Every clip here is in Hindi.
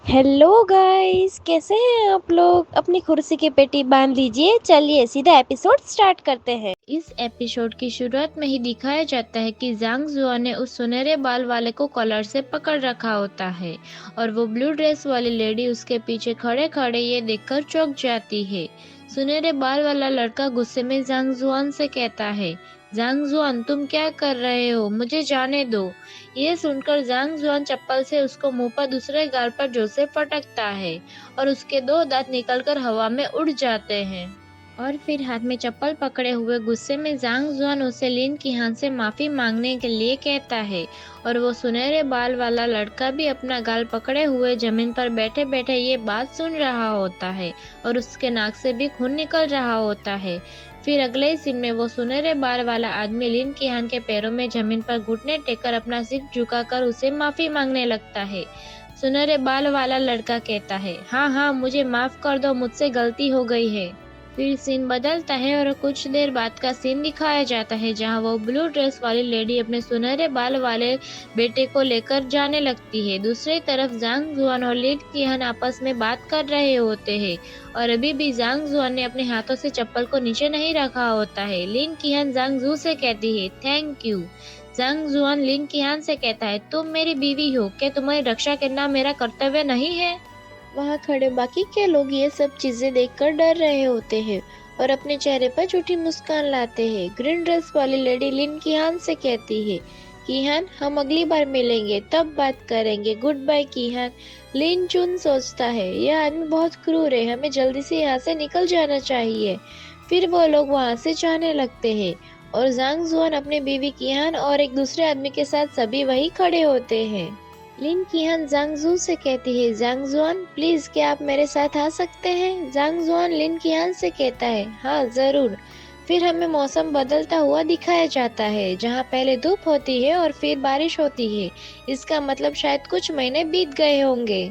हेलो गाइस, कैसे हैं आप लोग। अपनी कुर्सी की पेटी बांध लीजिए, चलिए सीधा एपिसोड स्टार्ट करते हैं। इस एपिसोड की शुरुआत में ही दिखाया जाता है कि जांग जुआ ने उस सुनहरे बाल वाले को कॉलर से पकड़ रखा होता है और वो ब्लू ड्रेस वाली लेडी उसके पीछे खड़े खड़े ये देखकर चौंक जाती है। सुनहरे बाल वाला लड़का गुस्से में जांग जुआन से कहता है, जांग जुआन तुम क्या कर रहे हो, मुझे जाने दो। ये सुनकर जांग जुआन चप्पल से उसको मुंह पर दूसरे गाल पर जोर से फटकता है और उसके दो दांत निकलकर हवा में उड़ जाते हैं। और फिर हाथ में चप्पल पकड़े हुए गुस्से में जांग जुआन उसे लिन कीहान से माफी मांगने के लिए कहता है और वो सुनहरे बाल वाला लड़का भी अपना गाल पकड़े हुए जमीन पर बैठे बैठे ये बात सुन रहा होता है और उसके नाक से भी खून निकल रहा होता है। फिर अगले ही सीन में वो सुनहरे बाल वाला आदमी लिन कीहान के पैरों में जमीन पर घुटने टेककर अपना सिर झुकाकर उसे माफी मांगने लगता है। सुनहरे बाल वाला लड़का कहता है, हाँ हाँ मुझे माफ कर दो, मुझसे गलती हो गई है। फिर सीन बदलता है और कुछ देर बाद का सीन दिखाया जाता है जहां वो ब्लू ड्रेस वाली लेडी अपने सुनहरे बाल वाले बेटे को लेकर जाने लगती है। दूसरी तरफ जांग जुआन और लिन कीहान आपस में बात कर रहे होते हैं और अभी भी जांग जुआन ने अपने हाथों से चप्पल को नीचे नहीं रखा होता है। लिन कीहान जांग जू से कहती है, थैंक यू। जांग जुआन लिन कीहान से कहता है, तुम मेरी बीवी हो, क्या तुम्हारी रक्षा करना मेरा कर्तव्य नहीं है। वहाँ खड़े बाकी के लोग ये सब चीजें देखकर डर रहे होते हैं और अपने चेहरे पर झूठी मुस्कान लाते हैं। ग्रीन ड्रेस वाली लेडी लिन कीहान से कहती है, कीहान हम अगली बार मिलेंगे तब बात करेंगे, गुड बाय कीहान। लिन चुन सोचता है, यह आदमी बहुत क्रूर है, हमें जल्दी से यहाँ से निकल जाना चाहिए। फिर वो लोग वहाँ से जाने लगते हैं और जांग जुआन अपने बीवी कीहान और एक दूसरे आदमी के साथ सभी वही खड़े होते हैं। लिन कीहान जांग जू से कहती है, जांग जुआन प्लीज क्या आप मेरे साथ आ सकते हैं। जांग जुआन लिन कीहान से कहता है, हाँ जरूर। फिर हमें मौसम बदलता हुआ दिखाया जाता है जहाँ पहले धूप होती है और फिर बारिश होती है। इसका मतलब शायद कुछ महीने बीत गए होंगे।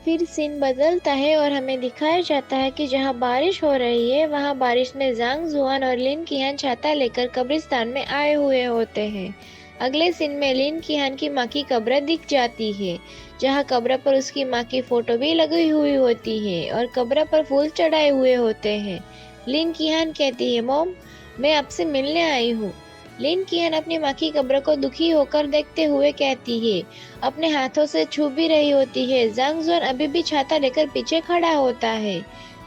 फिर सीन बदलता है और हमें दिखाया जाता है कि जहाँ बारिश हो रही है वहाँ बारिश में जांग जुआन और लिन कीहान छाता लेकर कब्रिस्तान में आए हुए होते हैं। अगले सीन में लिन कीहान की माँ की कब्र दिख जाती है जहाँ कब्र पर उसकी माँ की फोटो भी लगी हुई होती है और कब्र पर फूल चढ़ाए हुए होते हैं। लिन कीहान कहती है, मॉम मैं आपसे मिलने आई हूँ। लिन कीहान अपनी माँ की कब्र को दुखी होकर देखते हुए कहती है, अपने हाथों से छू भी रही होती है। जांग जुआन अभी भी छाता लेकर पीछे खड़ा होता है।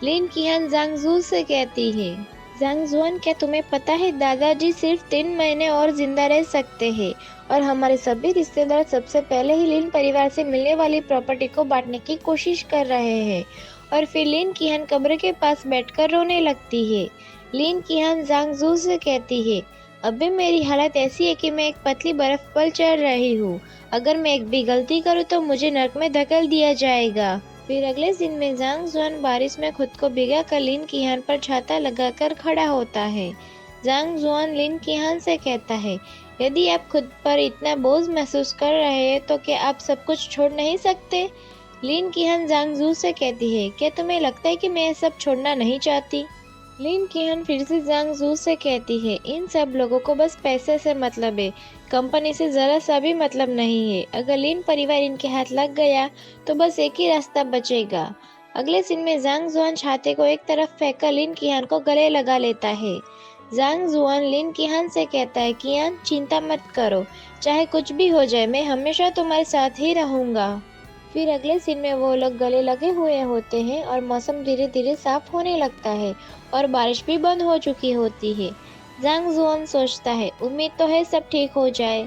लिन कीहान जांग जू से कहती है, जांग जुआन क्या तुम्हें पता है दादाजी सिर्फ 3 महीने और जिंदा रह सकते हैं और हमारे सभी रिश्तेदार सबसे पहले ही लिन परिवार से मिलने वाली प्रॉपर्टी को बांटने की कोशिश कर रहे हैं। और फिर लिन कीहान कब्र के पास बैठकर रोने लगती है। लिन कीहान जांग जू से कहती है, अभी मेरी हालत ऐसी है कि मैं एक पतली बर्फ पर चढ़ रही हूँ, अगर मैं एक भी गलती करूँ तो मुझे नरक में धकेल दिया जाएगा। फिर अगले दिन में जांग जुआन बारिश में खुद को भिगा कर लिन कीहान पर छाता लगाकर खड़ा होता है। जांग जुआन लिन कीहान से कहता है, यदि आप खुद पर इतना बोझ महसूस कर रहे हैं तो क्या आप सब कुछ छोड़ नहीं सकते। लिन कीहान जांग जू से कहती है, क्या तुम्हें लगता है कि मैं ये सब छोड़ना नहीं चाहती। लिन कीहान फिर से जांग जू से कहती है, इन सब लोगों को बस पैसे से मतलब है, कंपनी से जरा सा भी मतलब नहीं है। अगर लिन परिवार इनके हाथ लग गया तो बस एक ही रास्ता बचेगा। अगले सीन में जांग जुआन छाते को एक तरफ फेंककर लिन कीहान को गले लगा लेता है। जांग जुआन लिन कीहान से कहता है, कीहान चिंता मत करो, चाहे कुछ भी हो जाए मैं हमेशा तुम्हारे साथ ही रहूंगा। फिर अगले सीन में वो लोग गले लगे हुए होते हैं और मौसम धीरे धीरे साफ होने लगता है और बारिश भी बंद हो चुकी होती है। जांग जुआन सोचता है, उम्मीद तो है सब ठीक हो जाए।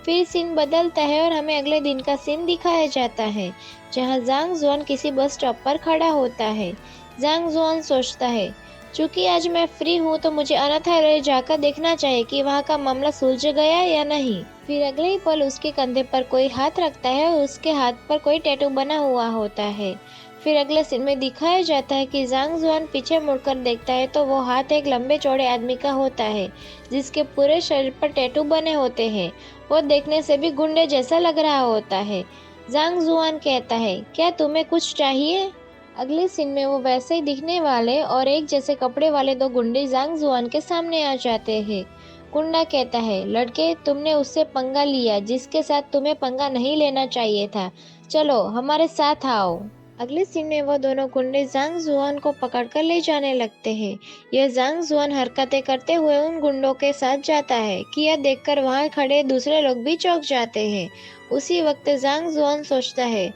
फिर सीन बदलता है और हमें अगले दिन का सीन दिखाया जाता है जहां जांग जुआन किसी बस स्टॉप पर खड़ा होता है। जांग जुआन सोचता है, चूंकि आज मैं फ्री हूँ तो मुझे अनाथालय जाकर देखना चाहिए कि वहाँ का मामला सुलझ गया या नहीं। फिर अगले ही पल उसके कंधे पर कोई हाथ रखता है और उसके हाथ पर कोई टैटू बना हुआ होता है। फिर अगले सीन में दिखाया जाता है कि जांग जुआन पीछे मुड़कर देखता है तो वो हाथ एक लंबे चौड़े आदमी का होता है जिसके पूरे शरीर पर टैटू बने होते हैं। वो देखने से भी गुंडे जैसा लग रहा होता है। जांग जुआन कहता है, क्या तुम्हें कुछ चाहिए। अगले सीन में वो वैसे ही दिखने वाले और एक जैसे कपड़े वाले दो गुंडे जांग जुआन के सामने आ जाते हैं। गुंडा कहता है, लड़के तुमने उससे पंगा लिया जिसके साथ तुम्हें पंगा नहीं लेना चाहिए था। चलो हमारे साथ आओ। अगले सीन में वो दोनों गुंडे जांग जुआन को पकड़कर ले जाने लगते हैं। यह जांग जुआन हरकतें करते हुए उन गुंडों के साथ जाता है कि यह देखकर वहां खड़े दूसरे लोग भी चौंक जाते हैं। उसी वक्त जांग जुआन सोचता है,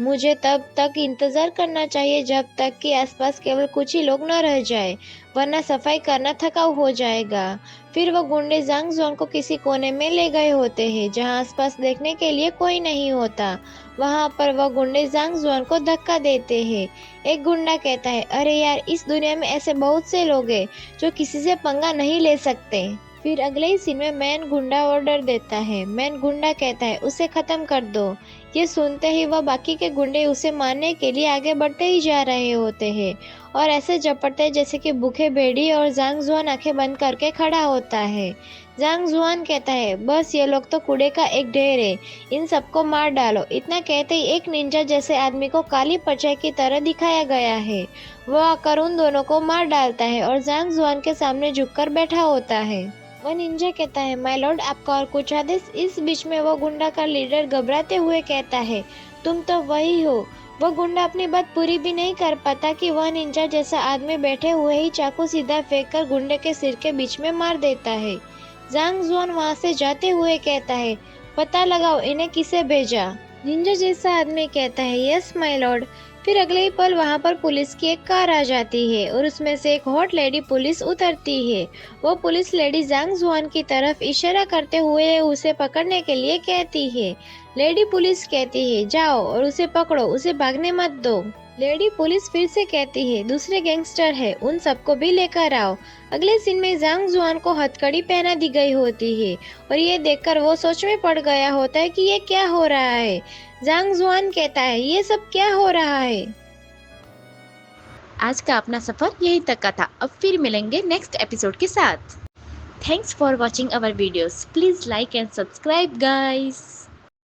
मुझे तब तक इंतजार करना चाहिए जब तक कि आसपास केवल कुछ ही लोग न रह जाए, वरना सफाई करना थकाऊ हो जाएगा। फिर वो गुंडे जांग जुआन को किसी कोने में ले गए होते हैं जहां आसपास देखने के लिए कोई नहीं होता। वहां पर वह गुंडे जांग जुआन को धक्का देते हैं। एक गुंडा कहता है, अरे यार, इस दुनिया में ऐसे बहुत से लोग हैं जो किसी से पंगा नहीं ले सकते। फिर अगले ही सीन में मैन गुंडा ऑर्डर देता है। मैन गुंडा कहता है, उसे खत्म कर दो। ये सुनते ही वह बाकी के गुंडे उसे मारने के लिए आगे बढ़ते ही जा रहे होते हैं और ऐसे झपटते हैं जैसे कि भूखे भेड़ी, और जांग जुआन आंखें बंद करके खड़ा होता है। जांग जुआन कहता है, बस ये लोग तो कूड़े का एक ढेर है, इन सबको मार डालो। इतना कहते ही एक निंजा जैसे आदमी को काली परछाई की तरह दिखाया गया है। वह आकर उन दोनों को मार डालता है और जांग जुआन के सामने झुककर बैठा होता है। वह निंजा कहता है, माय लॉर्ड, आपका और कुछ आदेश। इस बीच में वो गुंडा का लीडर घबराते हुए कहता है, तुम तो वही हो। वह गुंडा अपनी बात पूरी भी नहीं कर पाता कि वह निंजा जैसा आदमी बैठे हुए ही चाकू सीधा फेंककर गुंडे के सिर के बीच में मार देता है। जांग जुआन वहां से जाते हुए कहता है, पता लगाओ इन्हें किसे भेजा। निंजा जैसा आदमी कहता है, यस माय लॉर्ड। फिर अगले ही पल वहां पर पुलिस की एक कार आ जाती है और उसमें से एक हॉट लेडी पुलिस उतरती है। वो पुलिस लेडी जांग जुआन की तरफ इशारा करते हुए उसे पकड़ने के लिए कहती है। लेडी पुलिस कहती है, जाओ और उसे पकड़ो, उसे भागने मत दो। लेडी पुलिस फिर से कहती है, दूसरे गैंगस्टर है, उन सबको भी लेकर आओ। अगले सीन में जांग जुआन को हथकड़ी पहना दी गई होती है और ये देखकर वो सोच में पड़ गया होता है कि ये क्या हो रहा है। जांग जुआन कहता है, ये सब क्या हो रहा है। आज का अपना सफर यहीं तक का था। अब फिर मिलेंगे नेक्स्ट एपिसोड के साथ। Thanks for watching our videos. Please like and subscribe guys.